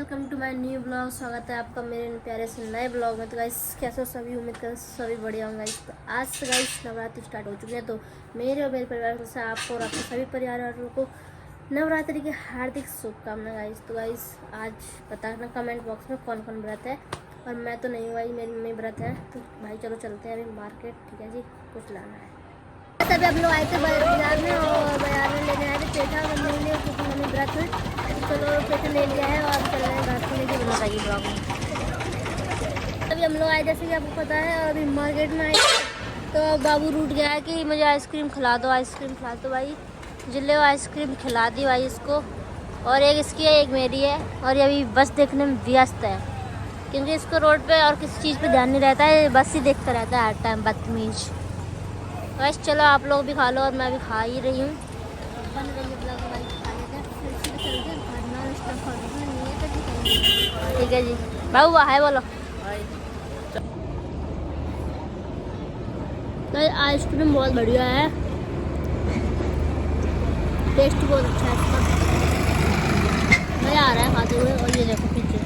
Welcome to my new blog. स्वागत है आपका मेरे प्यारे से नए ब्लॉग में। तो गाइस कैसे हो सभी, उम्मीद कर सभी बढ़िया होंगे। गाइस तो आज से गाइस नवरात्रि स्टार्ट हो चुके हैं, तो मेरे और मेरे परिवार से आपको और आपके सभी परिवार वालों को नवरात्रि की हार्दिक शुभकामनाएं। गाइस तो गाइस आज बताना कमेंट बॉक्स में कौन कौन व्रत है, और मैं तो नहीं हूँ भाई, मेरी मम्मी व्रत है। तो भाई चलो चलते हैं अभी मार्केट, ठीक है जी, कुछ लाना है। तभी हम लोग आए थे बाजार में, और बाजार में लेने आए थे पेठा मम्मी ने, क्योंकि मम्मी व्रत है। चलो पेठा ले लिया है और चल रहे हैं घर से, लेके बना चाहिए ब्लॉग में। अभी हम लोग आए, जैसे कि आपको पता है, अभी मार्केट में आए तो बाबू रूठ गया है कि मुझे आइसक्रीम खिला दो, आइसक्रीम खिला दो। भाई जिले आइसक्रीम खिला दी भाई इसको, और एक इसकी है एक मेरी है। और ये अभी बस देखने में व्यस्त है, क्योंकि इसको रोड पे और किसी चीज़ पे ध्यान नहीं रहता है, बस ही देखता रहता है हर टाइम, बदतमीज। बस चलो आप लोग भी खा लो, और मैं भी खा ही रही हूँ। बन रही है ब्लॉग, भाई खा लेते हैं, फिर चलते हैं घर। ठीक है जी, बाबू हाय बोलो। तो आइसक्रीम बहुत बढ़िया है, टेस्ट बहुत अच्छा है इसका, मज़ा आ रहा है खाते हुए। और ये देखो पीछे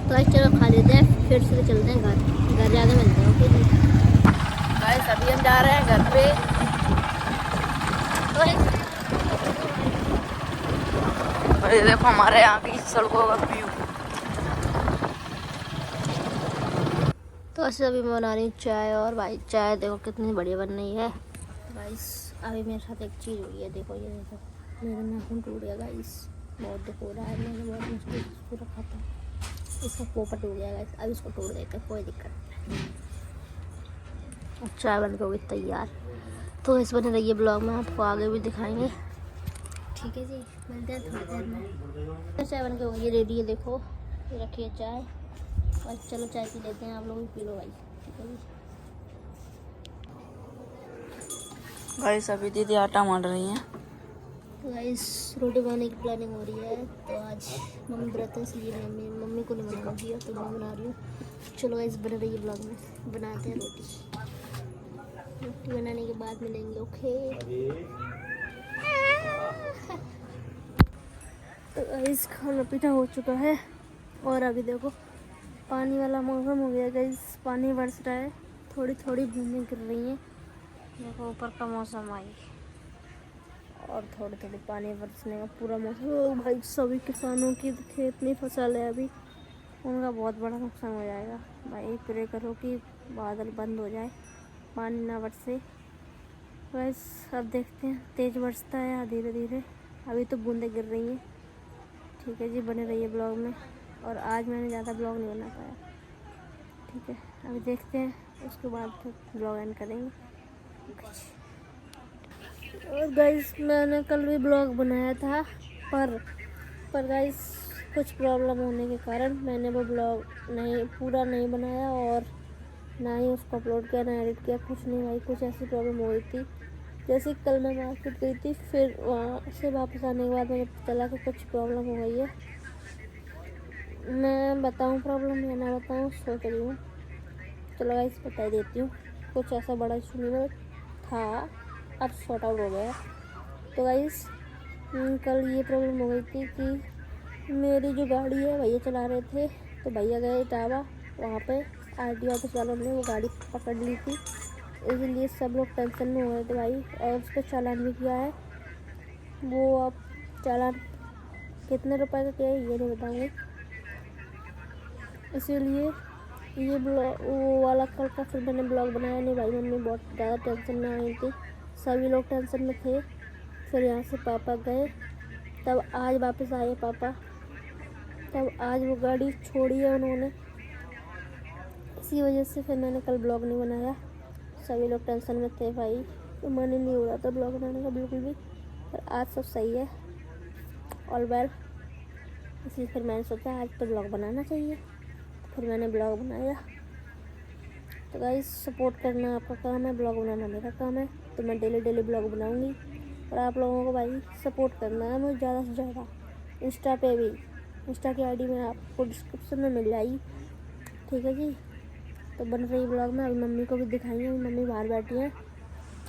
तो आज चलो खा लेते हैं, फिर से चलते हैं घर जाके मिलते हैं। ओके जी गाइस अभी हम जा रहे हैं घर पे। और ये देखो हमारे यहाँ की सड़कों का व्यू। तो ऐसे अभी मैं बना रही हूँ चाय, और भाई चाय देखो कितनी बढ़िया बन रही है। गाइस अभी मेरे साथ एक चीज़ हुई है, देखो ये देखो, मेरा नाखून टूट गया गाइस, बहुत दुख हो रहा है। मैंने बहुत मुश्किल से रखा था, इसका पोपट टूट गया गाइस, अब इसको तोड़ देते हैं, कोई दिक्कत नहीं। अब चाय बन के होगी तैयार, तो इस बने रहिए ब्लॉग में, आपको आगे भी दिखाएंगे। ठीक है जी, मिलते हैं थोड़ी देर में। चाय बन के हो गई रेडी है, देखो ये रखी है चाय, और चलो चाय पी लेते हैं, आप लोग भी पी लो भाई। ठीक है जी। गाइस अभी दीदी आटा मान रही हैं। तो गाइस रोटी बनाने की प्लानिंग हो रही है। तो आज मम्मी व्रत है, इसलिए मम्मी को नहीं बनाना दिया, तो मैं बना रही हूँ। चलो गाइस बन रही है ब्लॉग में, बनाते हैं रोटी बनाने के बाद मिलेंगे। ओके तो गाइस खाना पीना हो चुका है, और अभी देखो पानी वाला मौसम हो गया गाइस, पानी बरस रहा है, थोड़ी थोड़ी बूंदें गिर रही हैं। देखो ऊपर का मौसम आई, और थोड़ी थोड़ी पानी बरसने का पूरा मौसम। ओ भाई सभी किसानों की खेत में फसल है अभी, उनका बहुत बड़ा नुकसान हो जाएगा। भाई प्रे करो कि बादल बंद हो जाए, पानी ना बरसे। बस अब देखते हैं तेज़ बरसता है या धीरे धीरे, अभी तो बूंदें गिर रही हैं। ठीक है जी, बने रहिए ब्लॉग में, और आज मैंने ज़्यादा ब्लॉग नहीं बना पाया। ठीक है, अभी देखते हैं, उसके बाद फिर ब्लॉग एंड करेंगे। और गाइस मैंने कल भी ब्लॉग बनाया था, पर गाइस कुछ प्रॉब्लम होने के कारण मैंने वो ब्लॉग पूरा नहीं बनाया, और ना ही उसको अपलोड किया, ना एडिट किया, कुछ नहीं भाई। कुछ ऐसी प्रॉब्लम हो गई थी, जैसे कल मैं मार्केट गई थी, फिर वहाँ से वापस आने के बाद मुझे पता चला कि कुछ प्रॉब्लम हो गई है। मैं बताऊँ प्रॉब्लम या ना बताऊँ, सोच रही हूँ। चलो गाइस बता ही देती हूँ, कुछ ऐसा बड़ा इशू नहीं था, अब सॉर्ट आउट हो गया। तो गाइस कल ये प्रॉब्लम हो गई थी कि मेरी जो गाड़ी है भैया चला रहे थे, तो भैया गए इटावा, वहाँ पे आरटी ऑफिस वालों ने वो गाड़ी पकड़ ली थी, इसलिए सब लोग टेंशन में हो गए थे भाई। और उस पर चालान भी किया है, वो अब चालान कितने रुपए का क्या है ये नहीं बताऊँगी, इसीलिए ये ब्लॉग वो वाला कल का फिर मैंने ब्लॉग बनाया नहीं भाई। मम्मी बहुत ज़्यादा टेंशन में आ गई थी, सभी लोग टेंशन में थे। फिर यहाँ से पापा गए, तब आज वापस आए पापा, तब आज वो गाड़ी छोड़ी है उन्होंने, इसी वजह से फिर मैंने कल ब्लॉग नहीं बनाया। सभी लोग टेंशन में थे भाई, तो मन ही नहीं हो रहा था ब्लॉग बनाने का बिल्कुल भी। पर आज सब सही है, ऑल वेल, इसलिए फिर मैंने सोचा आज तो ब्लॉग बनाना चाहिए, फिर मैंने ब्लॉग बनाया। तो गाइस सपोर्ट करना आपका काम है, ब्लॉग बनाना मेरा काम है, तो मैं डेली डेली ब्लॉग बनाऊंगी, और आप लोगों को भाई सपोर्ट करना है मुझे ज़्यादा से ज़्यादा। इंस्टा पे भी, इंस्टा की आईडी में आपको डिस्क्रिप्शन में मिल जाएगी। ठीक है जी, तो बन रही ब्लॉग में। अभी मम्मी को भी दिखाएंगे, अभी मम्मी बाहर बैठी हैं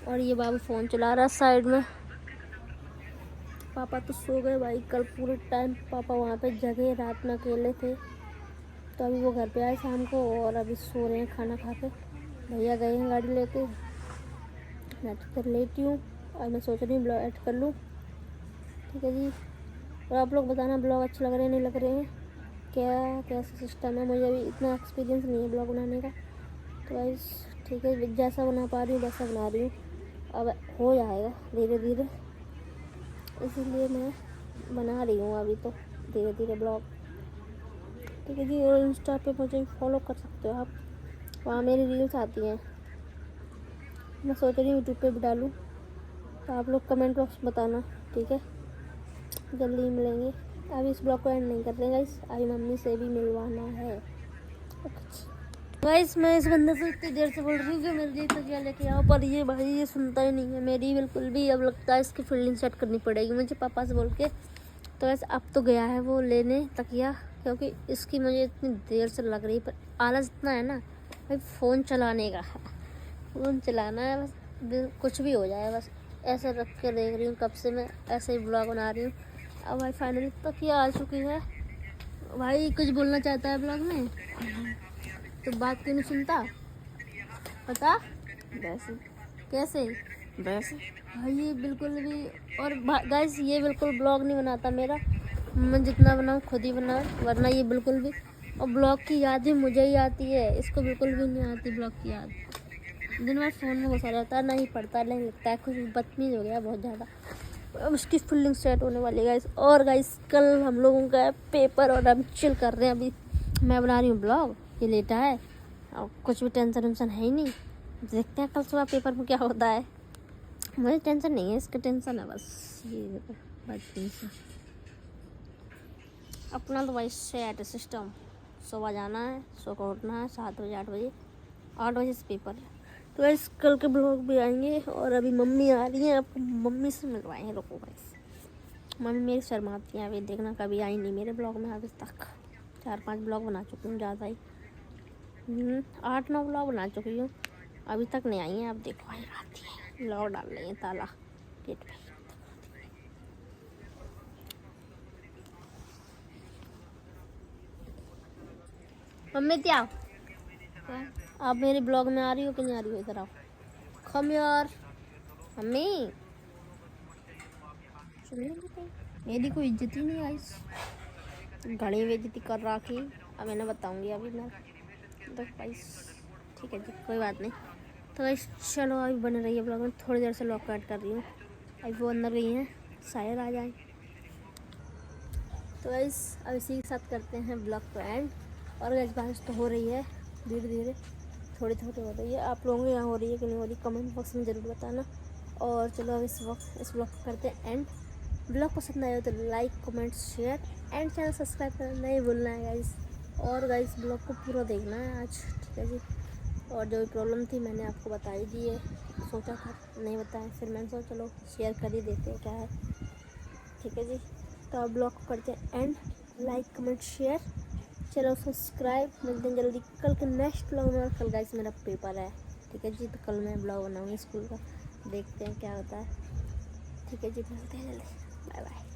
और ये बाबू फ़ोन चला रहा है साइड में। पापा तो सो गए भाई, कल पूरे टाइम पापा वहाँ पे जगे, रात में अकेले थे। तो अभी वो घर पे आए शाम को और अभी सो रहे हैं खाना खा के। भैया गए हैं गाड़ी लेके, मैं तो कर लेती हूँ और मैं सोच रही हूँ ब्लॉग ऐड कर लूँ। ठीक है जी, और आप लोग बताना ब्लॉग अच्छे लग रहे हैं नहीं लग रहे हैं, क्या कैसा सिस्टम है। मुझे अभी इतना एक्सपीरियंस नहीं है ब्लॉग बनाने का, तो गाइस ठीक है, जैसा बना पा रही हूँ वैसा बना रही हूँ। अब हो जाएगा धीरे धीरे, इसीलिए मैं बना रही हूँ अभी तो धीरे धीरे ब्लॉग। ठीक है जी, और इंस्टा पे मुझे फॉलो कर सकते हो आप, वहाँ मेरी रील्स आती हैं। मैं सोच रही हूँ यूट्यूब पे भी डालूँ, तो आप लोग कमेंट बॉक्स बताना। ठीक है, जल्दी ही मिलेंगे। अभी इस ब्लॉग को एंड नहीं कर रहे गाइस, अभी मम्मी से भी मिलवाना है। गाइस मैं इस बंदे से इतनी देर से बोल रही हूँ कि मेरे लिए तकिया लेके आओ, पर ये भाई ये सुनता ही नहीं है मेरी बिल्कुल भी। अब लगता है इसकी फील्डिंग सेट करनी पड़ेगी मुझे पापा से बोल के। तो वैसे अब तो गया है वो लेने तकिया, क्योंकि इसकी मुझे इतनी देर से लग रही, पर आलस इतना है ना भाई, फ़ोन चलाने का, फ़ोन चलाना है बस, कुछ भी हो जाए बस। ऐसे रख के देख रही हूँ कब से मैं, ऐसे ही ब्लॉग बना रही हूँ। अब भाई फाइनली तकिया आ चुकी है। भाई कुछ बोलना चाहता है ब्लॉग में, तो बात क्यों नहीं सुनता पता? वैसे कैसे वैसे भाई ये बिल्कुल भी, और गाइस ये बिल्कुल ब्लॉग नहीं बनाता मेरा, मैं जितना बनाऊँ खुद ही बनाऊँ, वरना ये बिल्कुल भी। और ब्लॉग की याद भी मुझे ही आती है, इसको बिल्कुल भी नहीं आती ब्लॉग की याद। दिन भर फ़ोन में घुसा रहता है, ना ही पढ़ता नहीं लिखता है, कुछ बदतमीज हो गया बहुत ज़्यादा। अब उसकी फील्डिंग सेट होने वाली है गाइस। और गाइस कल हम लोगों का है पेपर और हम चिल कर रहे हैं। अभी मैं बना रही हूँ ब्लॉग, ये लेटा है और कुछ भी टेंशन वेंशन है ही नहीं। देखते हैं कल सुबह पेपर में क्या होता है। मुझे टेंशन नहीं है, इसका टेंशन है बस। ये देखो बदतमीज से अपना तो भाई सेट है सिस्टम। सुबह जाना है, सो को उठना है 7 बजे 8 बजे से पेपर है। तो गाइस कल के ब्लॉग भी आएंगे। और अभी मम्मी आ रही हैं, आपको मम्मी से मिलवाएंगे। रुको गाइस, मम्मी मेरी शर्माती हैं, अभी देखना कभी आई नहीं मेरे ब्लॉग में अभी तक। 4-5 ब्लॉग बना चुकी हूँ, ज़्यादा ही 8-9 ब्लॉग बना चुकी हूँ, अभी तक नहीं आई हैं। अब देखो आई आती है, लॉक डाल रही हैं ताला गेट पे। मम्मी क्या आप मेरे ब्लॉग में आ रही हो कि नहीं आ रही हो? इधर आओ, कम यार मम्मी। मेरी कोई इज्जत ही नहीं आई, घड़ी बेइज्जती कर रखी। अब मैंने बताऊंगी अभी मैं तो गाइस। ठीक है जी, कोई बात नहीं। तो गाइस चलो अभी बन रही है ब्लॉग में, थोड़ी देर से लॉक कट कर रही हूँ। अभी वो अंदर गई हैं, शायद आ जाए। तो गाइस अब इसी के साथ करते हैं ब्लॉग को एंड। और गाइस बारिश तो हो रही है धीरे धीरे, थोड़ी थोड़ी हो रही है। आप लोगों के यहाँ हो रही है कि नहीं हो रही, कमेंट बॉक्स में ज़रूर बताना। और चलो अब इस ब्लॉग को करते हैं एंड। ब्लॉग पसंद आया हो तो like comment share and channel subscribe करना नहीं भूलना है गाइस। और गाइस ब्लॉग को पूरा देखना है आज। ठीक है जी, और जो भी प्रॉब्लम थी मैंने आपको बता ही दी है, सोचा था नहीं बताया, फिर मैंने सोचा चलो शेयर कर ही देते हैं क्या है। ठीक है जी, तो अब ब्लॉग को करते हैं एंड। लाइक कमेंट शेयर, चलो सब्सक्राइब। मिलते हैं जल्दी कल के नेक्स्ट ब्लॉग में। और कल गाइस मेरा पेपर है। ठीक है जी, तो कल मैं ब्लॉग बनाऊँगी स्कूल का, देखते हैं क्या होता है। ठीक है जी, मिलते हैं जल्दी, बाय बाय।